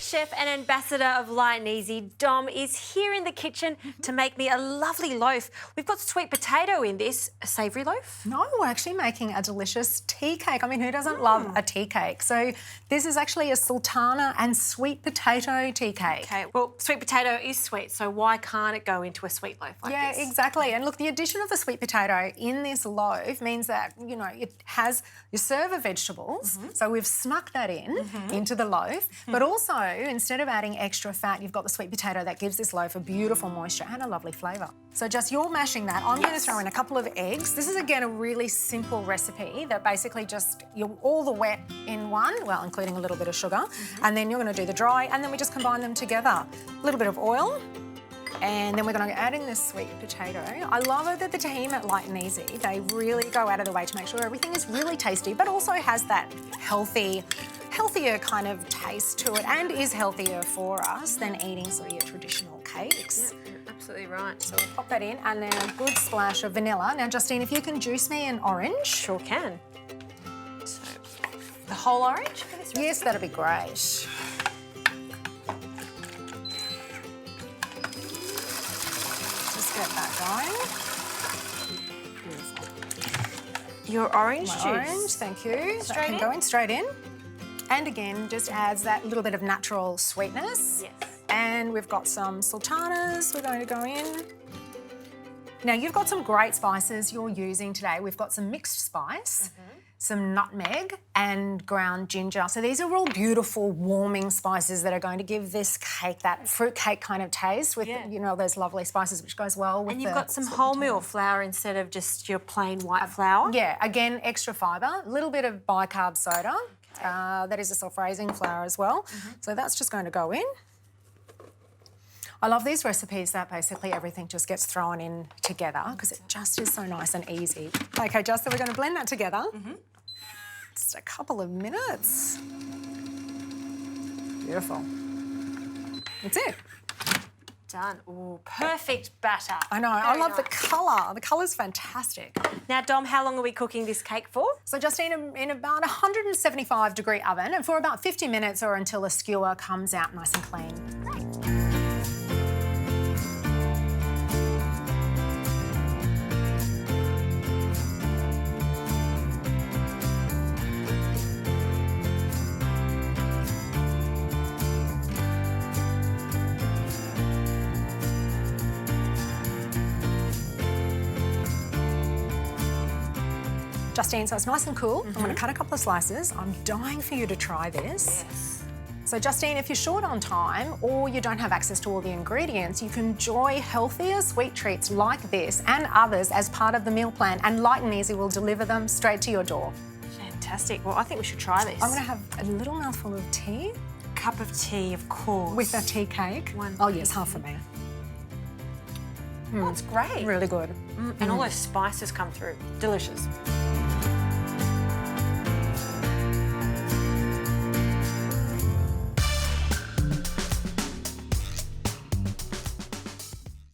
chef and ambassador of Light and Easy, Dom, is here in the kitchen to make me a lovely loaf. We've got sweet potato in this, a savoury loaf. No, we're actually making a delicious tea cake. I mean, who doesn't love a tea cake? So this is actually a sultana and sweet potato tea cake. Okay, well, sweet potato is sweet, so why can't it go into a sweet loaf like this? Yeah, exactly. And look, the addition of the sweet potato in this loaf means that, you know, it has your serve of vegetables. So we've snuck that in into the loaf. But also, instead of adding extra fat, you've got the sweet potato that gives this loaf a beautiful moisture and a lovely flavour. So just you're mashing that. I'm going to throw in a couple of eggs. This is, again, a really simple recipe that basically just, all the wet in one, well, including a little bit of sugar, and then you're going to do the dry, and then we just combine them together. A little bit of oil, and then we're going to add in this sweet potato. I love it that the team at Light and Easy, they really go out of the way to make sure everything is really tasty, but also has that healthier kind of taste to it, and is healthier for us than eating sort of your traditional cakes. Yeah, you're absolutely right. So we'll pop that in, and then a good splash of vanilla. Now, Justine, if you can juice me an orange. Sure can. So, the whole orange for this recipe? Yes, that'd be great. Just get that going. Beautiful. Your orange juice. Orange, thank you. Straight that can in? go in straight in. And again, just adds that little bit of natural sweetness. Yes. And we've got some sultanas we're going to go in. Now, you've got some great spices you're using today. We've got some mixed spice, some nutmeg and ground ginger. So these are all beautiful, warming spices that are going to give this cake that fruit cake kind of taste with, you know, those lovely spices, which goes well with And you've got some wholemeal flour instead of just your plain white flour. Yeah, again, extra fibre, a little bit of bicarb soda. That is a self-raising flour as well. So that's just going to go in. I love these recipes that basically everything just gets thrown in together because it just is so nice and easy. Okay, Just, so we're going to blend that together. Just a couple of minutes. Beautiful. That's it. Done. Ooh, perfect batter. I know, I love the colour. The colour's fantastic. Now, Dom, how long are we cooking this cake for? So just in about 175-degree oven, and for about 50 minutes or until the skewer comes out nice and clean. Justine, so it's nice and cool. I'm going to cut a couple of slices. I'm dying for you to try this. Yes. So Justine, if you're short on time or you don't have access to all the ingredients, you can enjoy healthier sweet treats like this and others as part of the meal plan, and Light and Easy will deliver them straight to your door. Fantastic. Well, I think we should try this. I'm going to have a little mouthful of tea. Cup of tea, of course. With a tea cake. Oh yes, half for me. Oh, it's great. Really good. And all those spices come through. Delicious.